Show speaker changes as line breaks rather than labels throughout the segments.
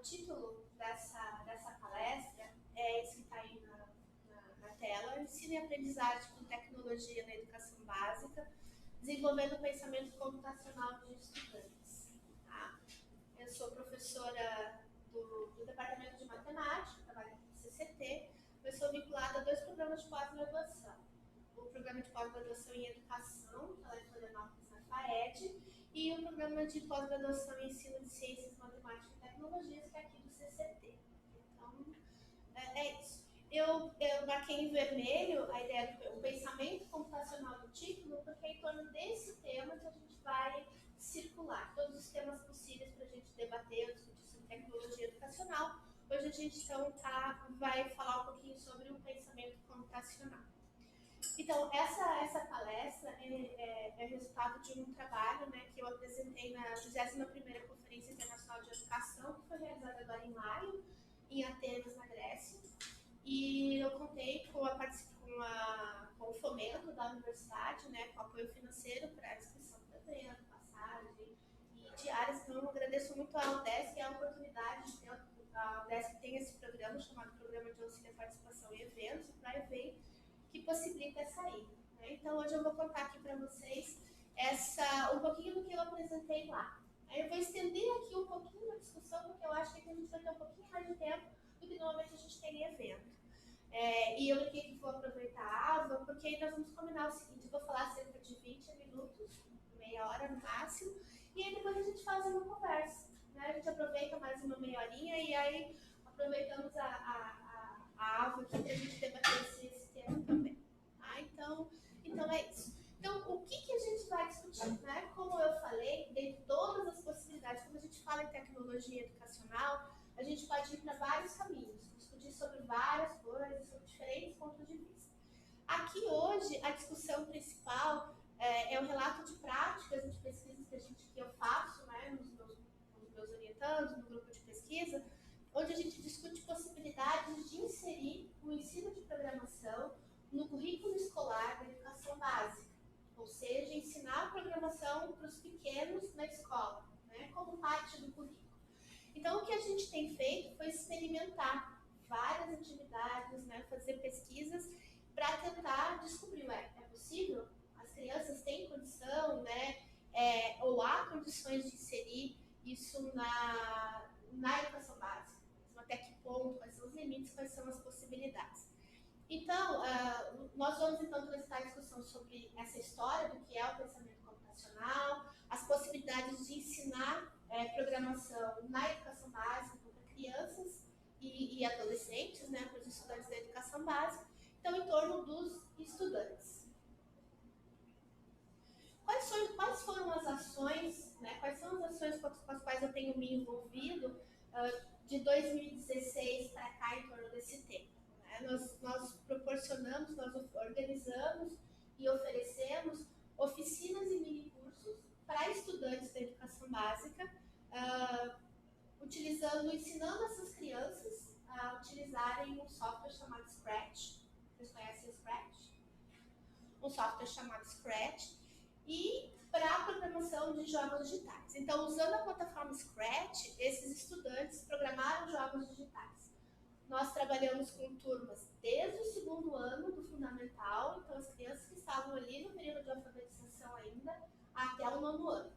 título dessa palestra é esse que está aí na tela: Ensino e Aprendizagem com Tecnologia na Educação Básica, desenvolvendo o pensamento computacional de estudantes. Tá? Eu sou professora do Departamento de Matemática, trabalho aqui no CCT, eu sou vinculada a 2 programas de pós-graduação. O programa de pós-graduação em Educação, que é em Florianópolis, na FAED, e o programa de pós-graduação em Ensino de Ciências, Matemática e Tecnologias, que é aqui do CCT. Então, é isso. Eu marquei em vermelho a ideia do pensamento computacional do título, porque é em torno desse tema que a gente vai circular todos os temas possíveis para a gente debater, discutir sobre tecnologia educacional. Hoje a gente então vai falar um pouquinho sobre o pensamento computacional. Então, essa palestra é resultado de um trabalho, né, que eu apresentei na 21ª Conferência Internacional de Educação, que foi realizada agora em maio, em Atenas, na Grécia. E eu contei com o fomento da universidade, né, com apoio financeiro para a inscrição do evento, passagem e diárias. Então, eu agradeço muito à UDESC e a oportunidade de ter a UDESC tem esse programa chamado Programa de Auxílio à Participação em Eventos, o PRAEVEM, que possibilita essa ida. Né? Então, hoje eu vou contar aqui para vocês um pouquinho do que eu apresentei lá. Aí eu vou estender aqui um pouquinho a discussão, porque eu acho que aqui a gente vai ter um pouquinho mais de tempo do que normalmente a gente tem em evento. E eu brinquei que vou aproveitar a aba, porque aí nós vamos combinar o seguinte: eu vou falar cerca de 20 minutos, meia hora no máximo, e aí depois a gente faz uma conversa. Né? A gente aproveita mais uma meia horinha e aí aproveitamos a aba aqui para a gente debater esse tema também. Então é isso. Então, o que a gente vai discutir? Né? Como eu falei, dentre todas as possibilidades, quando a gente fala em tecnologia educacional, a gente pode ir para vários caminhos, discutir sobre várias coisas, sobre diferentes pontos de vista. Aqui hoje, a discussão principal é o relato de práticas de pesquisas que eu faço, né, nos meus orientandos, no grupo de pesquisa, onde a gente discute possibilidades de inserir o ensino de programação no currículo escolar da educação básica, ou seja, ensinar a programação para os pequenos na escola, né, como parte do currículo. Então, o que a gente tem feito foi experimentar várias atividades, né, fazer pesquisas para tentar descobrir, é possível? As crianças têm condição, né, ou há condições de inserir isso na educação básica? Até que ponto, quais são os limites, quais são as possibilidades? Então, nós vamos então transitar a discussão sobre essa história do que é o pensamento computacional, as possibilidades de ensinar programação na educação básica para crianças e adolescentes, né, para os estudantes da educação básica, então em torno dos estudantes. Quais foram as ações, né, quais são as ações com as quais eu tenho me envolvido de 2016 para cá em torno desse tema? Né? Nós proporcionamos, nós organizamos e oferecemos oficinas e mini-cursos para estudantes da educação básica, ensinando essas crianças a utilizarem um software chamado Scratch. Vocês conhecem o Scratch? Um software chamado Scratch, e para a programação de jogos digitais. Então, usando a plataforma Scratch, esses estudantes programaram jogos digitais. Nós trabalhamos com turmas desde o 2º ano do fundamental, então as crianças que estavam ali no período de alfabetização ainda, até o 9º ano.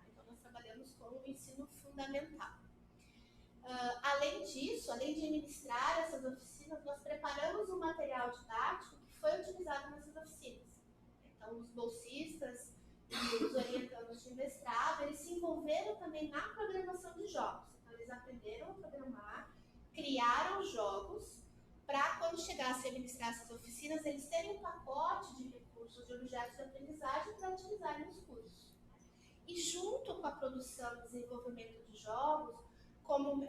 Então, nós trabalhamos com o ensino fundamental. Além disso, além de ministrar essas oficinas, nós preparamos um material didático que foi utilizado nessas oficinas. Então, os bolsistas e os orientandos de mestrado, eles se envolveram também na programação de jogos. Então, eles aprenderam a programar, criaram jogos, para quando chegassem a ministrar essas oficinas, eles terem um pacote de recursos, de objetos de aprendizagem para utilizarem nos cursos. E junto com a produção e desenvolvimento de jogos, como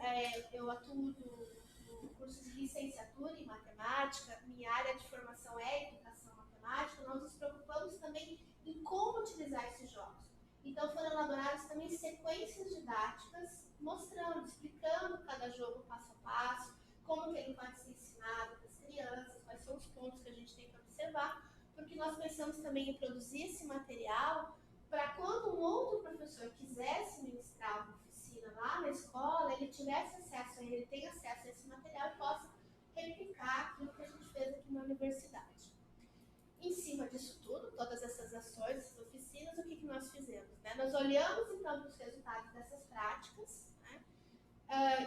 eu atuo no curso de licenciatura em matemática, minha área de formação é educação matemática, nós nos preocupamos também em como utilizar esses jogos. Então foram elaboradas também sequências didáticas, mostrando, explicando cada jogo passo a passo, como que ele pode ser ensinado para as crianças, quais são os pontos que a gente tem que observar, porque nós pensamos também em produzir esse material para quando um outro professor quisesse ministrar uma oficina lá na escola, ele tivesse acesso universo, ele tenha acesso a esse material e possa replicar aquilo que a gente fez aqui na universidade. Em cima disso tudo, todas essas ações, essas oficinas, o que nós fizemos? Né? Nós olhamos, então, os resultados dessas práticas, né?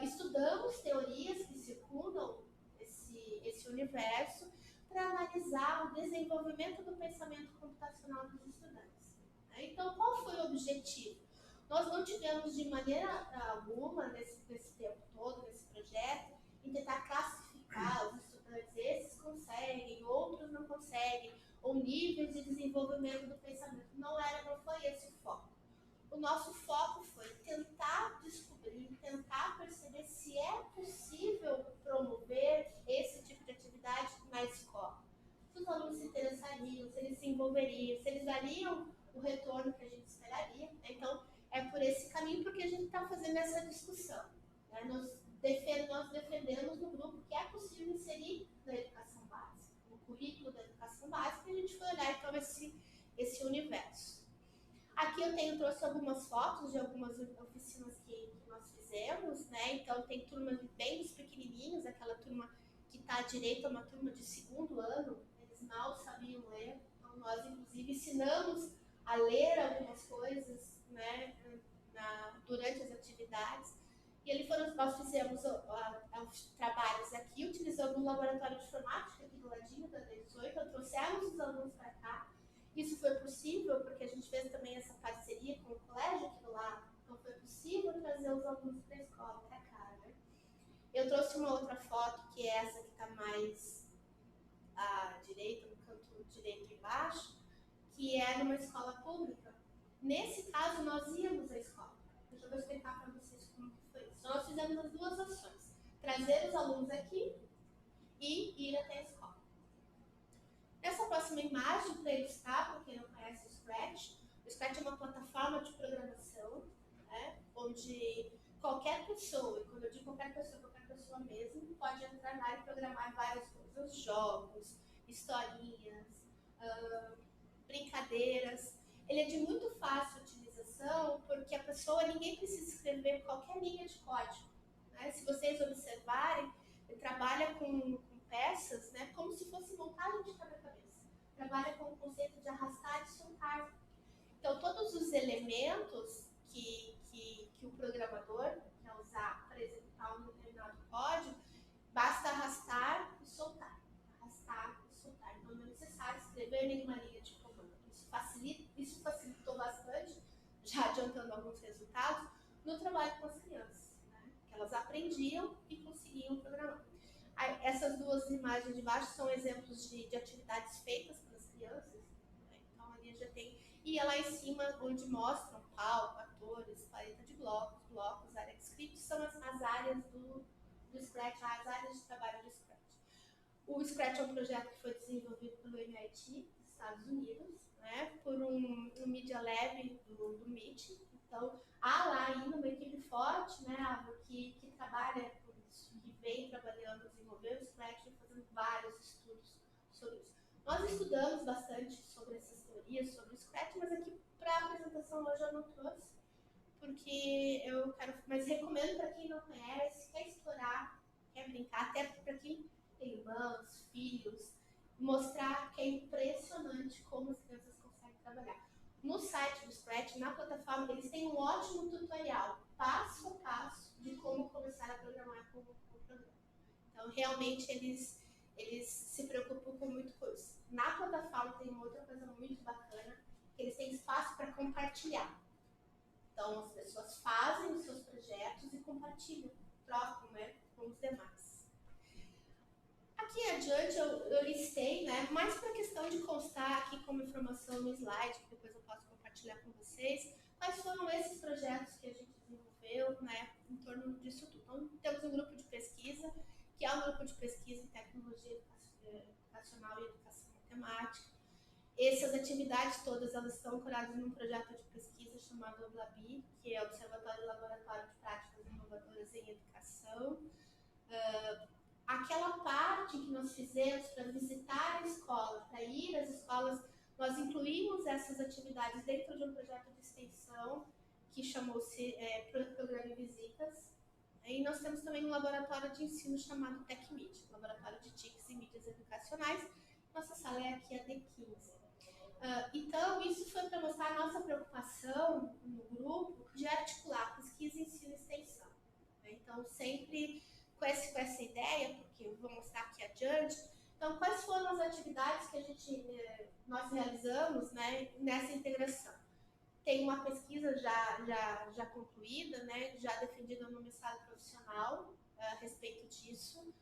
Estudamos teorias que circundam esse universo para analisar o desenvolvimento do pensamento computacional dos estudantes. Né? Então, qual foi o objetivo? Nós não tivemos de maneira alguma, nesse tempo todo, nesse projeto, em tentar classificar os estudantes, esses conseguem, outros não conseguem, ou níveis de desenvolvimento do pensamento. Não foi esse o foco. O nosso foco foi tentar descobrir, tentar perceber se é possível promover esse tipo de atividade na escola. Se os alunos se interessariam, se eles se envolveriam, se eles dariam o retorno que a gente esperaria. Então, é por esse caminho porque a gente está fazendo essa discussão. Né? Nós defendemos no grupo que é possível inserir na educação básica, no currículo da educação básica, e a gente foi olhar então esse universo. Aqui eu trouxe algumas fotos de algumas oficinas que nós fizemos, né? Então tem turmas bem dos pequenininhos, aquela turma que está à direita, uma turma de 2º ano, eles mal sabiam ler, então nós inclusive ensinamos a ler algumas coisas, né, durante as atividades. E nós fizemos os trabalhos aqui, utilizando um laboratório de informática aqui do ladinho da D18, trouxemos os alunos para cá. Isso foi possível porque a gente fez também essa parceria com o colégio aqui do lado, então foi possível trazer os alunos para a escola, para cá, né? Eu trouxe uma outra foto, que é essa que está mais à direita, no canto direito embaixo, que é numa escola pública. Nesse caso, nós íamos à escola. Eu já vou explicar para vocês como que foi isso. Então, nós fizemos as duas ações. Trazer os alunos aqui e ir até a escola. Nessa próxima imagem, para ilustrar, para quem não conhece o Scratch é uma plataforma de programação, né, onde qualquer pessoa, e quando eu digo qualquer pessoa mesmo, pode entrar lá e programar várias coisas, jogos, historinhas, brincadeiras. Ele é de muito fácil utilização, porque a pessoa, ninguém precisa escrever qualquer linha de código. Né? Se vocês observarem, ele trabalha com peças, né, como se fosse montagem de quebra-cabeça. Trabalha com o conceito de arrastar e soltar. Então, todos os elementos que o programador quer usar para executar um determinado código, basta arrastar e soltar. Arrastar e soltar. Então, não é necessário escrever nenhuma linha de comando. Isso facilitou bastante, já adiantando alguns resultados, no trabalho com as crianças, né? Que elas aprendiam e conseguiam programar. Essas duas imagens de baixo são exemplos de atividades feitas pelas crianças, né? Então ali já tem, e lá em cima onde mostram palco, atores, paleta de blocos, área de script, são as áreas do Scratch, as áreas de trabalho do Scratch. O Scratch é um projeto que foi desenvolvido pelo MIT, dos Estados Unidos, né, por um Media Lab do MIT. Então, há lá ainda uma equipe forte, né, que trabalha com isso, que vem trabalhando, desenvolvendo o Scratch e fazendo vários estudos sobre isso. Nós estudamos bastante sobre essas teorias, sobre o Scratch, mas aqui para a apresentação hoje eu não trouxe, porque eu quero, mas recomendo para quem não conhece, quer explorar, quer brincar, até para quem tem irmãos, filhos, mostrar que é impressionante como as crianças conseguem trabalhar. No site do Scratch, na plataforma, eles têm um ótimo tutorial, passo a passo, de como começar a programar com o programa. Então, realmente, eles se preocupam com muito com isso. Na plataforma tem uma outra coisa muito bacana, que eles têm espaço para compartilhar. Então, as pessoas fazem os seus projetos e compartilham, trocam, né, com os demais. Aqui adiante eu listei, né, mais para a questão de constar aqui como informação no slide, que depois eu posso compartilhar com vocês, quais foram esses projetos que a gente desenvolveu, né, em torno disso tudo. Então, temos um grupo de pesquisa, que é um grupo de pesquisa em tecnologia educacional e educação matemática. Essas atividades todas, elas estão ancoradas num projeto de pesquisa chamado OBLABI, que é o Observatório e Laboratório de Práticas Inovadoras em Educação. Aquela parte que nós fizemos para visitar a escola, para ir às escolas, nós incluímos essas atividades dentro de um projeto de extensão que chamou-se Programa Visitas. E nós temos também um laboratório de ensino chamado TecMedia, laboratório de TICs e mídias educacionais. Nossa sala é aqui a D15. Então, isso foi para mostrar a nossa preocupação no grupo de articular pesquisa, ensino e extensão. Então, sempre com essa ideia, porque eu vou mostrar aqui adiante. Então, quais foram as atividades que nós realizamos, né, nessa integração? Tem uma pesquisa já concluída, né, já defendida no mestrado profissional a respeito disso.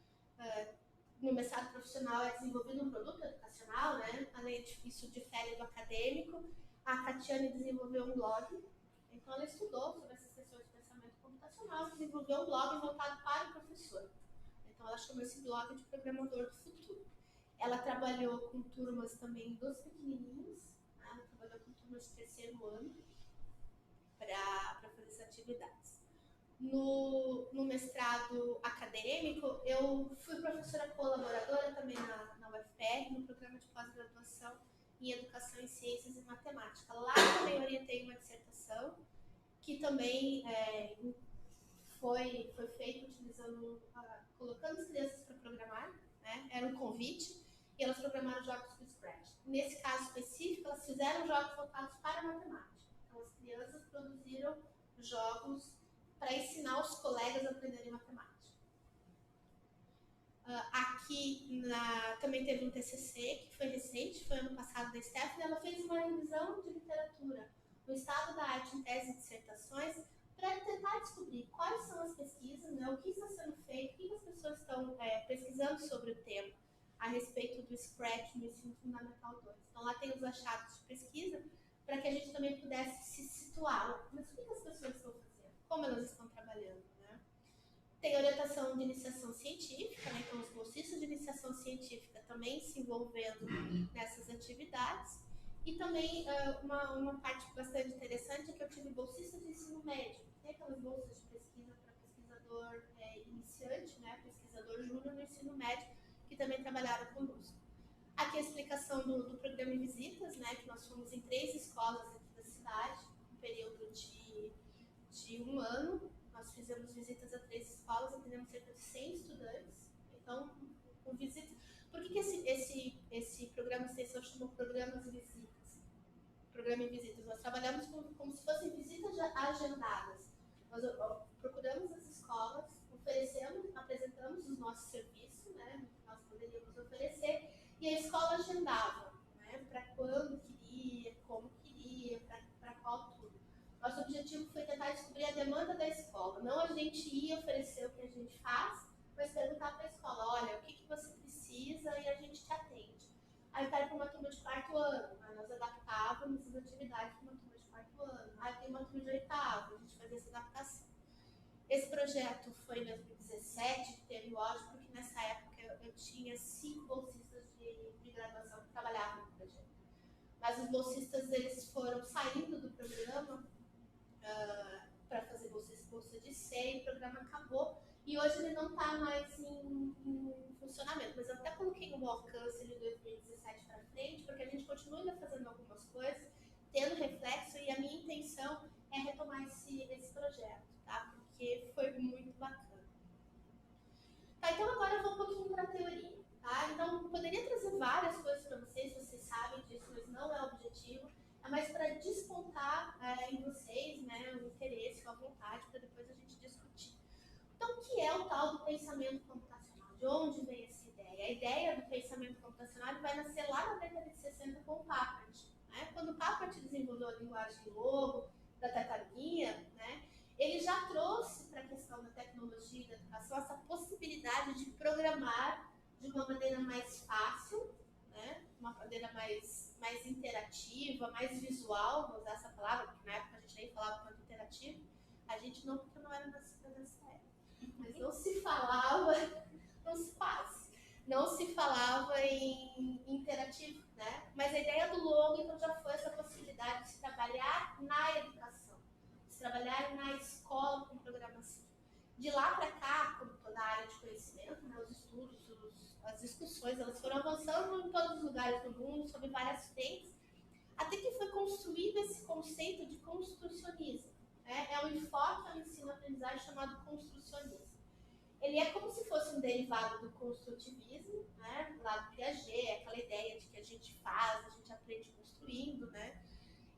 No mestrado profissional é desenvolvido um produto educacional, né? Além disso, difere do acadêmico. A Catiane desenvolveu um blog, então ela estudou sobre essas questões de pensamento computacional, desenvolveu um blog voltado para o professor. Então ela chamou esse blog de Programador do Futuro. Ela trabalhou com turmas também dos pequenininhos, né? Ela trabalhou com turmas de terceiro ano para fazer essas atividades. No mestrado acadêmico, eu fui professora colaboradora também na UFPR, no programa de pós-graduação em Educação em Ciências e Matemática. Lá também orientei uma dissertação, que também foi feita utilizando, colocando as crianças para programar, né? Era um convite, e elas programaram jogos do Scratch. Nesse caso específico, elas fizeram jogos voltados para a matemática. Então, as crianças produziram jogos para ensinar os colegas a aprenderem matemática. Aqui também teve um TCC, que foi recente, foi ano passado da Stephanie. Ela fez uma revisão de literatura no estado da arte em tese e dissertações para tentar descobrir quais são as pesquisas, né, o que está sendo feito, o que as pessoas estão pesquisando sobre o tema a respeito do Scratch no ensino fundamental 2. Então lá tem os achados de pesquisa para que a gente também pudesse se situar. Mas o que as pessoas estão fazendo? Como elas estão trabalhando? Né? Tem orientação de iniciação científica, né? Então os bolsistas de iniciação científica também se envolvendo nessas atividades. E também uma parte bastante interessante é que eu tive bolsistas de ensino médio. Tem aquelas bolsas de pesquisa para pesquisador iniciante, né? Pesquisador júnior no ensino médio, que também trabalharam conosco. Aqui a explicação do programa em visitas, né? Que nós fomos em 3 escolas aqui da cidade, um período de 1 ano. Nós fizemos visitas a 3 escolas, atendemos cerca de 100 estudantes. Então, com visitas. Por que esse programa de extensão chamou Programas e Visitas? Programa em visitas. Nós trabalhamos como se fossem visitas agendadas. Nós procuramos as escolas, apresentamos os nossos serviços, né? Que nós poderíamos oferecer, e a escola agendava, né? Para quando queria, como queria, para qual turno. Nosso objetivo foi tentar descobrir a demanda da escola. Não a gente ia oferecer o que a gente faz, mas perguntar para a escola, olha, o que você precisa e a gente te atende. Aí vai para uma turma de 4º ano, aí nós adaptávamos as atividades para uma turma de 4º ano. Aí tem uma turma de 8º, a gente fazia essa adaptação. Esse projeto foi em 2017, que teve o auge, porque nessa época eu tinha 5 bolsistas de graduação que trabalhavam no projeto. Mas os bolsistas eles foram saindo do programa para fazer bolsa de C, e o programa acabou. E hoje ele não está mais em funcionamento, mas eu até coloquei no alcance de 2017 para frente, porque a gente continua ainda fazendo algumas coisas, tendo reflexo, e a minha intenção é retomar esse projeto, tá? Porque foi muito bacana. Tá, então agora eu vou um pouquinho para a teoria, tá? Então eu poderia trazer várias coisas para vocês sabem disso, mas não é o objetivo. É mais para despontar em vocês, né, o interesse, a vontade, para depois a gente discutir. Então, o que é o tal do pensamento computacional? De onde vem essa ideia? A ideia do pensamento computacional vai nascer lá na década de 60 com o Papert. Né? Quando o Papert desenvolveu a linguagem Logo, da tartaruguinha, né, ele já trouxe para a questão da tecnologia e da educação essa possibilidade de programar de uma maneira mais fácil, né, uma maneira mais interativa, mais visual, vou usar essa palavra, porque na época a gente nem falava tanto interativo. A gente não, porque não era nascida nessa época. Mas não se falava, não se falava em interativo, né? Mas a ideia do logo, então, já foi essa possibilidade de se trabalhar na educação, de se trabalhar na escola com programação. De lá para cá, como toda a área de conhecimento, né, os estudos, as discussões, elas foram avançando em todos os lugares do mundo, sobre várias frentes, até que foi construído esse conceito de constitucionismo. né, é um enfoque ao ensino-aprendizagem chamado construcionismo. Ele é como se fosse um derivado do construtivismo, né, lá do Piaget, aquela ideia de que a gente faz, a gente aprende construindo, né?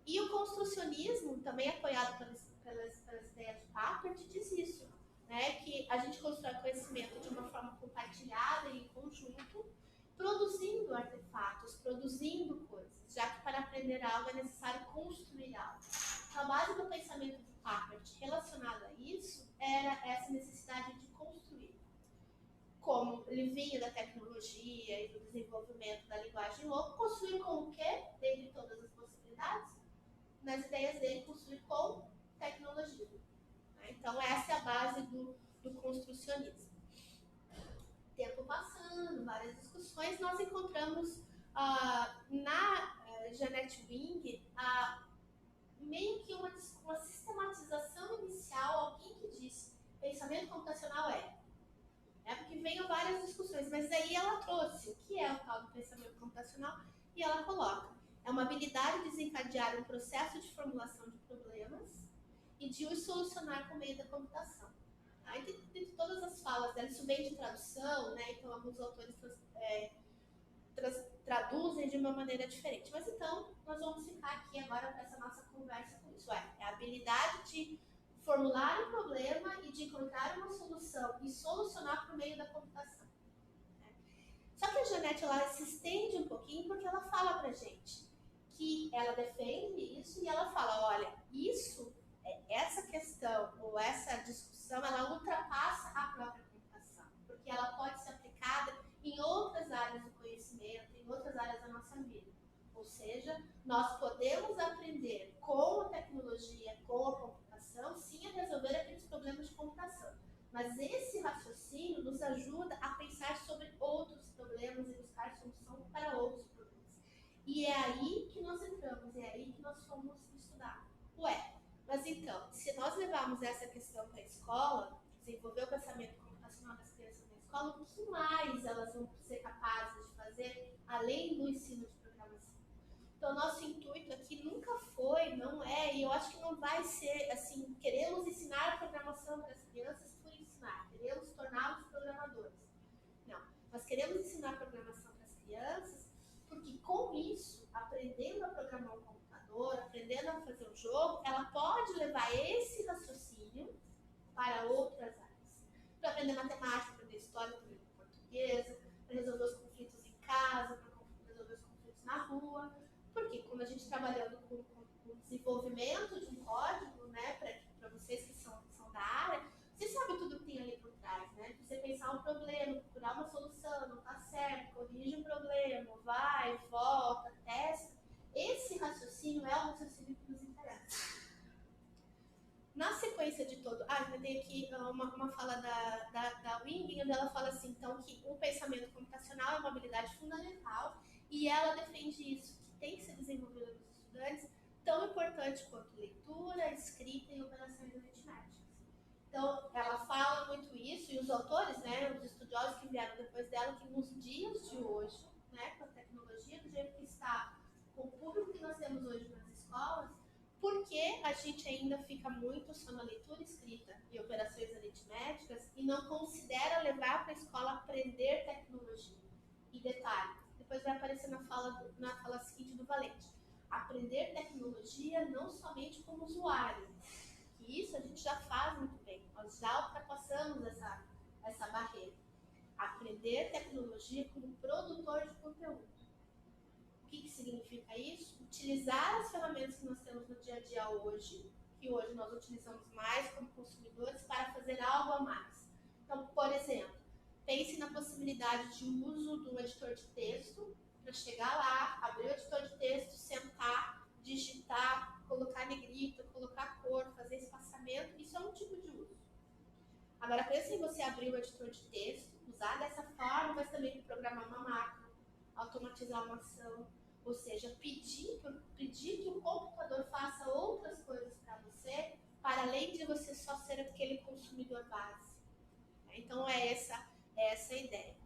E o construcionismo, também apoiado pelas ideias de Papert, diz isso, né, que a gente constrói conhecimento de uma forma compartilhada e em conjunto, produzindo artefatos, produzindo coisas, já que para aprender algo é necessário construir algo. A base do pensamento de Papert relacionado a isso era essa necessidade de construir. Como ele vinha da tecnologia e do desenvolvimento da linguagem louca, construir com o quê? Dentre todas as possibilidades, nas ideias dele, construir com tecnologia. Então, essa é a base do construcionismo. Tempo passando, várias discussões, nós encontramos na Jeanette Wing meio que uma sistematização inicial, alguém que disse pensamento computacional porque veio várias discussões, mas aí ela trouxe o que é o tal do pensamento computacional e ela coloca: é uma habilidade de desencadear um processo de formulação de problemas e de os solucionar por meio da computação. Aí, de todas as falas dela, isso vem de tradução, né? Então alguns autores traduzem de uma maneira diferente. Mas então, nós vamos ficar aqui agora para essa nossa conversa com isso. É a habilidade de formular um problema e de encontrar uma solução e solucionar por meio da computação. Só que a Jeanette, ela se estende um pouquinho porque ela fala pra gente que ela defende isso e ela fala, olha, isso, essa questão ou essa discussão, ela ultrapassa a própria computação, porque ela pode ser aplicada em outras áreas do conhecimento, em outras áreas da nossa vida. Ou seja, nós podemos aprender com a tecnologia, com a computação, sim, a resolver aqueles problemas de computação. Mas esse raciocínio nos ajuda a pensar sobre outros problemas e buscar solução para outros problemas. E é aí que nós entramos, é aí que nós fomos estudar. Mas então, se nós levarmos essa questão para a escola, desenvolver o pensamento computacional das crianças na escola, o que mais elas vão ser capazes de fazer além do ensino de programação? Então, nosso intuito aqui nunca foi, não é, e eu acho que não vai ser assim, queremos ensinar programação para as crianças por ensinar, queremos torná-los programadores. Não, nós queremos ensinar programação para as crianças porque com isso, aprendendo a programar um computador, aprendendo a fazer um jogo, ela pode levar esse raciocínio para outras áreas. Para aprender matemática, para aprender história, para aprender português, para resolver os conflitos em casa, para resolver os conflitos na rua. Porque quando a gente trabalhando com o desenvolvimento de um código, né, para vocês que são da área, você sabe tudo que tem ali por trás, né? Você pensar um problema, procurar uma solução, não está certo, corrige o problema, vai, volta, testa. Esse raciocínio é o raciocínio que nos interessa. Na sequência de todo... eu tenho aqui uma fala da Wing, onde ela fala assim, então, que o pensamento computacional é uma habilidade fundamental e ela defende isso, que tem que ser desenvolvida nos estudantes, tão importante quanto leitura, escrita e operações aritméticas. Então, ela fala muito isso, e os autores, né, os estudiosos que vieram depois dela, que nos dias de hoje, né, com a tecnologia, do jeito que está, com o público que nós temos hoje nas escolas, porque a gente ainda fica muito só na leitura escrita e operações aritméticas e não considera levar para a escola aprender tecnologia. E detalhe, depois vai aparecer na fala seguinte do Valente, aprender tecnologia não somente como usuário, que isso a gente já faz muito bem, nós já ultrapassamos essa barreira. Aprender tecnologia como produtor de conteúdo. O que significa isso? Utilizar as ferramentas que nós temos no dia a dia hoje, que hoje nós utilizamos mais como consumidores, para fazer algo a mais. Então, por exemplo, pense na possibilidade de uso do editor de texto, para chegar lá, abrir o editor de texto, sentar, digitar, colocar negrito, colocar cor, fazer espaçamento, isso é um tipo de uso. Agora, pense em você abrir o editor de texto, usar dessa forma, mas também programar uma máquina, automatizar uma ação, ou seja, pedir que o computador faça outras coisas para você, para além de você só ser aquele consumidor base. Então, é essa a ideia.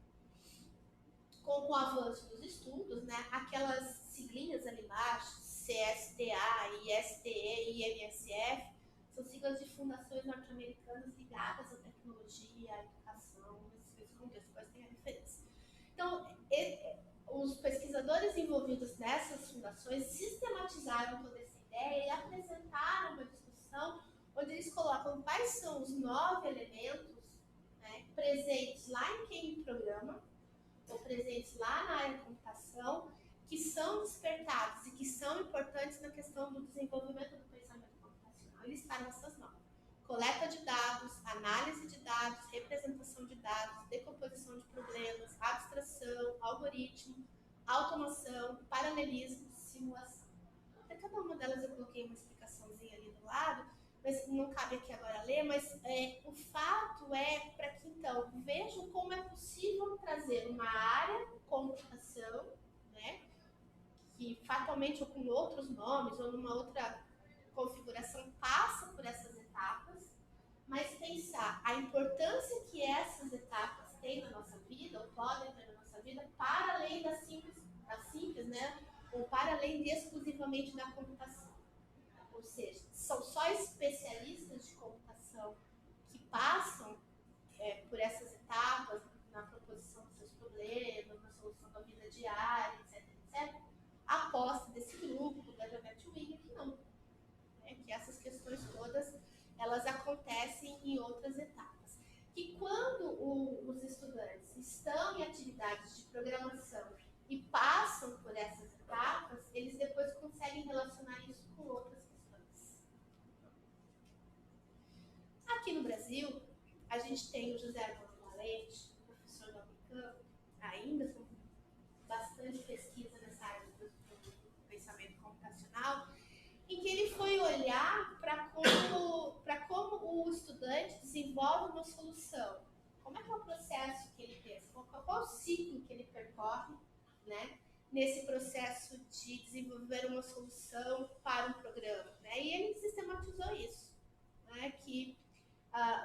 Com o avanço dos estudos, né, aquelas siglinhas ali embaixo, CSTA, ISTE e INSF, São siglas de fundações norte-americanas ligadas à tecnologia, à educação, nesse contexto, depois tem a referência. Então, os pesquisadores envolvidos nessas fundações sistematizaram toda essa ideia e apresentaram uma discussão onde eles colocam quais são os 9 elementos, né, presentes lá em quem programa, ou presentes lá na área de computação, que são despertados e que são importantes na questão do desenvolvimento do pensamento computacional. Eles estão nessas normas. Coleta de dados, análise de dados, representação de dados, decomposição de problemas, abstração, algoritmo, automação, paralelismo, simulação. Para cada uma delas eu coloquei uma explicaçãozinha ali do lado, mas não cabe aqui agora ler, mas o fato é para que, então, vejam como é possível trazer uma área, computação, né, que fatalmente ou com outros nomes ou numa outra configuração passa por essas etapas, mas pensar a importância que essas etapas têm na nossa vida, ou podem ter na nossa vida, para além da simples, né, ou para além de exclusivamente da computação. Ou seja, são só especialistas de computação que passam por essas etapas na proposição dos seus problemas, na solução da vida diária, etc, etc. A aposta desse grupo, da Janette Wigner, que não. Né? Que essas questões todas, elas acontecem em outras etapas. Que quando os estudantes estão em atividades de programação e passam por essas etapas, eles depois conseguem relacionar isso com outras questões. Aqui no Brasil, a gente tem o José Armando Valente, professor da Unicamp, ainda com bastante pesquisa nessa área do pensamento computacional, em que ele foi olhar para como o estudante desenvolve uma solução. Como é que é o processo que ele pensa? Qual o ciclo que ele percorre, né, nesse processo de desenvolver uma solução para um programa? Né? E ele sistematizou isso, né, que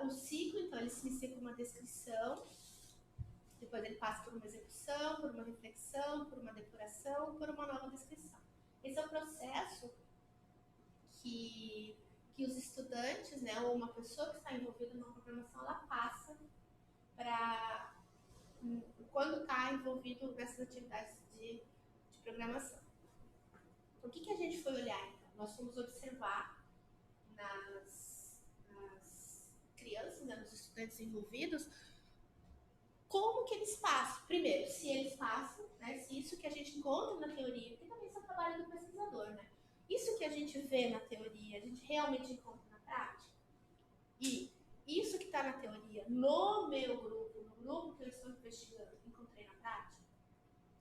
o ciclo, então, ele se inicia com uma descrição, depois ele passa por uma execução, por uma reflexão, por uma depuração, por uma nova descrição. Esse é o processo que os estudantes, né, ou uma pessoa que está envolvida numa programação, ela passa para quando está envolvido nessas atividades de programação. Então, o que a gente foi olhar, então? Nós fomos observar nas crianças, né, nos estudantes envolvidos, como que eles passam. Primeiro, se eles passam, né, se isso que a gente encontra na teoria, porque também isso é o trabalho do pesquisador, né? Isso que a gente vê na teoria, a gente realmente encontra na prática? E isso que está na teoria, no meu grupo, no grupo que eu estou investigando, encontrei na prática?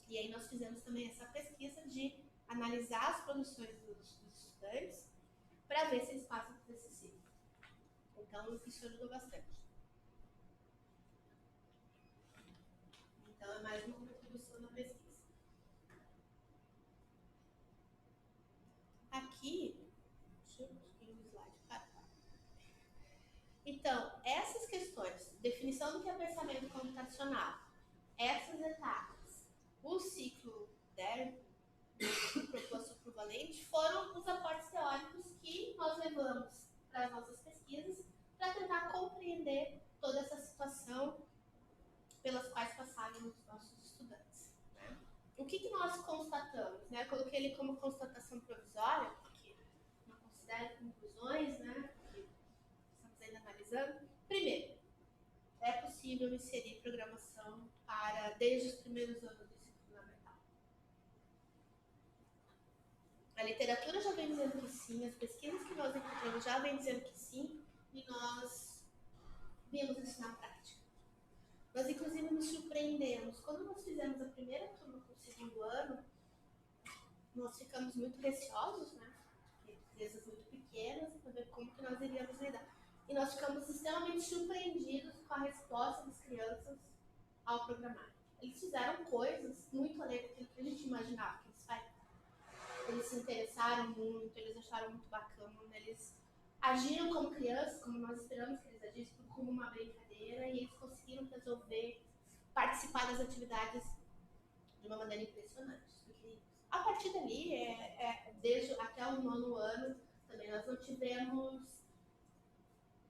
E aí nós fizemos também essa pesquisa de analisar as produções dos estudantes para ver se eles passam por esse ciclo. Então, isso ajudou bastante. Então, é mais uma contribuição na pesquisa. Aqui, deixa eu ir no slide para cá. Então, essas questões, definição do que é pensamento computacional, essas etapas, o ciclo proposto por Valente, foram os aportes teóricos que nós levamos para as nossas pesquisas para tentar compreender toda essa situação pelas quais passaram os nossos estudantes. Né? O que nós constatamos? Né? Eu coloquei ele como constatação provisória, porque não considero conclusões, né? Que estamos ainda analisando. Primeiro, é possível inserir programação desde os primeiros anos do ensino fundamental. A literatura já vem dizendo que sim, as pesquisas que nós encontramos já vem dizendo que sim, e nós vimos isso na prática. Nós, inclusive, nos surpreendemos. Quando nós fizemos a primeira turma com o segundo ano, nós ficamos muito receosos, né? Empresas muito pequenas, para ver como que nós iríamos lidar. E nós ficamos extremamente surpreendidos com a resposta das crianças ao programar. Eles fizeram coisas muito além daquilo que a gente imaginava que eles fariam. Eles se interessaram muito, eles acharam muito bacana, eles agiram como crianças, como nós esperamos que eles agissem, como uma brincadeira, e eles conseguiram resolver, participar das atividades de uma maneira impressionante. A partir dali, desde até o 9º ano, também nós não tivemos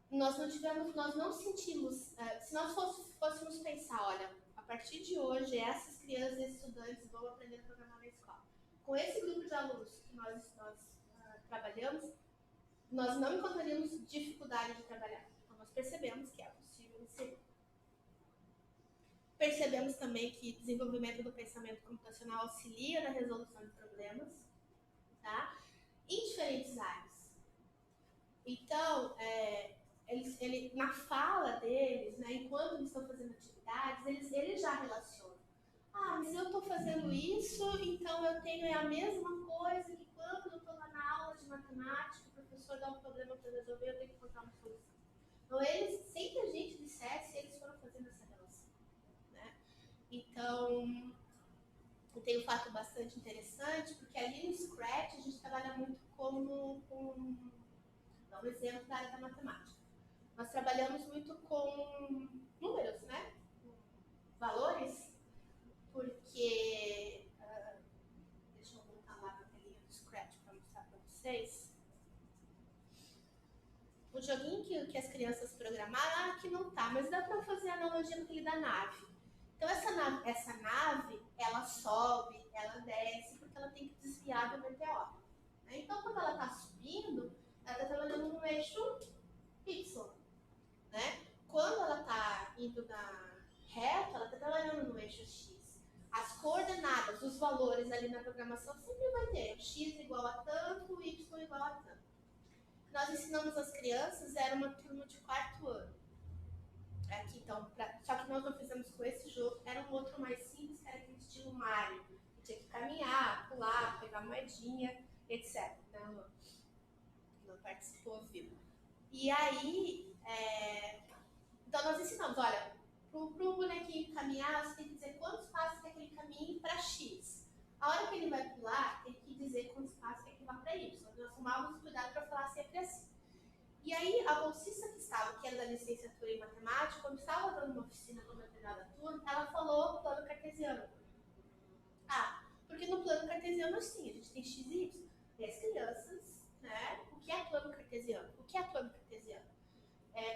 nós não sentimos, se nós fôssemos pensar, olha, a partir de hoje, essas crianças e estudantes vão aprender a programar na escola. Com esse grupo de alunos que nós trabalhamos, nós não encontraríamos dificuldade de trabalhar. Então, nós percebemos que é possível inserir. Percebemos também que o desenvolvimento do pensamento computacional auxilia na resolução de problemas, tá? Em diferentes áreas. Então, na fala deles, né, enquanto eles estão fazendo atividades, eles já relacionam. Ah, mas eu estou fazendo isso, então eu tenho a mesma coisa que quando eu estou lá na aula de matemática, o professor dá um problema para resolver, eu tenho que encontrar uma solução. Então, sem que a gente dissesse, eles foram fazendo essa relação. Né? Então, tem um fato bastante interessante, porque ali no Scratch a gente trabalha muito dá um exemplo da área da matemática. Nós trabalhamos muito com números, né? Valores, porque... deixa eu voltar lá na telinha do Scratch para mostrar para vocês. O joguinho que as crianças programaram, aqui não tá, mas dá para fazer a analogia com aquele da nave. Então, essa nave, ela sobe, ela desce, porque ela tem que desviar do meteoro. Né? Então, quando ela está subindo, ela está trabalhando no eixo Y. Né? Quando ela está indo na reta, ela está trabalhando no eixo X. As coordenadas, os valores ali na programação sempre vai ter X igual a tanto, Y igual a tanto. Nós ensinamos as crianças, era uma turma de 4º ano. Aqui, então, só que nós não fizemos com esse jogo, era um outro mais simples, que era aquele estilo Mario. Tinha que caminhar, pular, pegar moedinha, etc. Não participou, viu? E aí, então nós ensinamos, olha, para o bonequinho caminhar, você tem que dizer quantos passos é aquele caminho para X. A hora que ele vai pular, tem que dizer quantos passos é que vai para Y. Nós tomávamos cuidado para falar sempre assim. E aí, a bolsista que era da licenciatura em matemática, quando estava dando uma oficina com uma determinada turma, ela falou plano cartesiano. Ah, porque no plano cartesiano, assim, a gente tem x e y. E as crianças, né, o que é plano cartesiano? O que é plano cartesiano?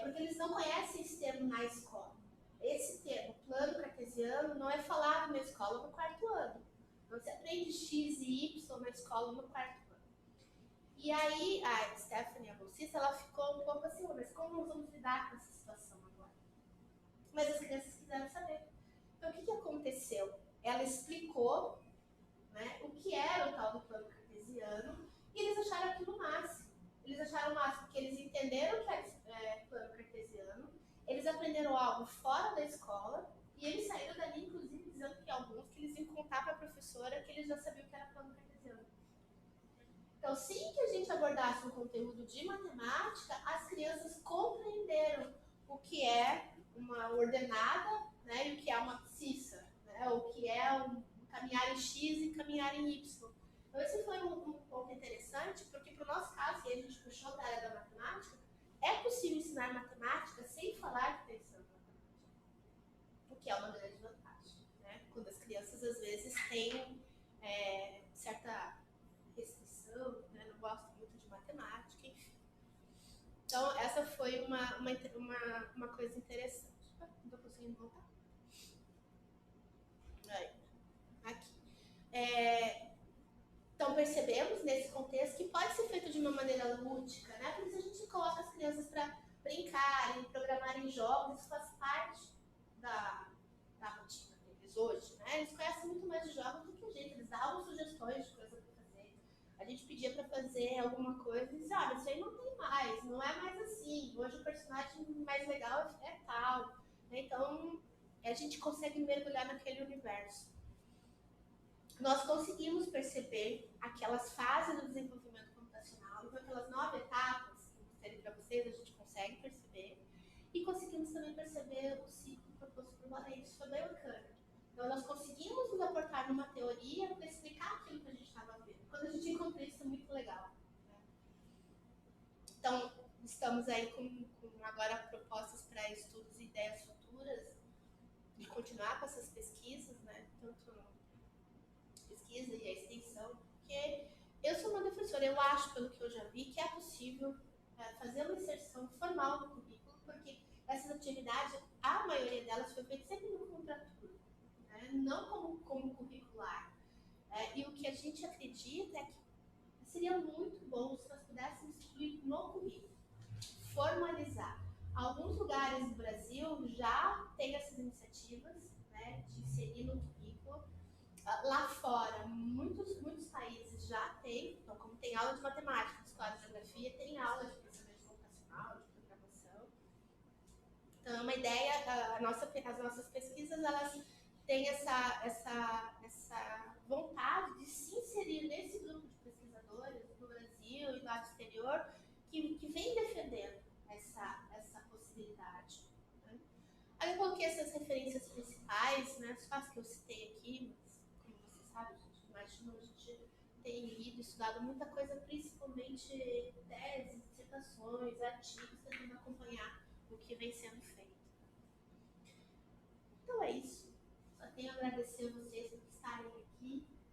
Porque eles não conhecem esse termo na escola. Esse termo, plano cartesiano, não é falado na escola no 4º ano. Então, você aprende x e y na escola no 4º ano. E aí, a Stephanie, a bolsista, ela ficou um pouco assim, mas como nós vamos lidar com essa situação agora? Mas as crianças quiseram saber. Então, o que aconteceu? Ela explicou, né, o que era o tal do plano cartesiano e eles acharam aquilo o máximo. Eles acharam o máximo porque eles entenderam o que é plano cartesiano, eles aprenderam algo fora da escola e eles saíram dali, inclusive, dizendo que alguns que eles iam contar para a professora que eles já sabiam o que era plano cartesiano. Então, sem que a gente abordasse um conteúdo de matemática, as crianças compreenderam o que é uma ordenada, né, e o que é uma abscissa, né, o que é um caminhar em X e caminhar em Y. Então, esse foi um ponto interessante, porque para o nosso caso, e a gente puxou da área da matemática, é possível ensinar matemática sem falar de tensão matemática, o que é uma grande vantagem. Né? Quando as crianças, às vezes, têm certa restrição, né? Não gostam muito de matemática, enfim. Então, essa foi uma coisa interessante. Não estou conseguindo voltar. Aí. Aqui. Então, percebemos nesse contexto que pode ser feito de uma maneira lúdica, né? Por isso a gente coloca as crianças para brincarem, programarem jogos, isso faz parte da rotina deles hoje, né? Eles conhecem muito mais de jogos do que a gente, eles davam sugestões de coisas para fazer. A gente pedia para fazer alguma coisa e dizia, olha, isso aí não tem mais, não é mais assim, hoje o personagem mais legal é tal. Né? Então, a gente consegue mergulhar naquele universo. Nós conseguimos perceber aquelas fases do desenvolvimento computacional, então aquelas 9 etapas que eu mostrei para vocês, a gente consegue perceber, e conseguimos também perceber o ciclo proposto por Valente, isso foi bem bacana. Então nós conseguimos nos aportar numa teoria para explicar aquilo que a gente estava vendo. Quando a gente encontra isso, é muito legal. Né? Então, estamos aí com agora propostas para estudos e ideias futuras, de continuar com essas pesquisas, né? Tanto pesquisa e a extensão, porque eu sou uma defensora, eu acho, pelo que eu já vi, que é possível fazer uma inserção formal no currículo essas atividades, a maioria delas foi feita sempre no contraturno, né? Não como curricular. E o que a gente acredita é que seria muito bom se nós pudéssemos incluir no currículo, formalizar. Alguns lugares do Brasil já têm essas iniciativas, né, de inserir no currículo. Lá fora, muitos países já têm, então, como tem aula de matemática, de história e geografia, tem aula de pensamento computacional, de programação. Então, é uma ideia, as nossas pesquisas, elas têm essa vontade de se inserir nesse grupo de pesquisadores do Brasil e do exterior que vem defendendo essa possibilidade. Né? Aí eu coloquei essas referências principais, né, as fases que eu citei aqui, mas, como você sabe, a gente tem lido e estudado muita coisa, principalmente teses, dissertações, artigos, tentando acompanhar o que vem sendo feito. Então é isso. Só tenho a agradecer a vocês por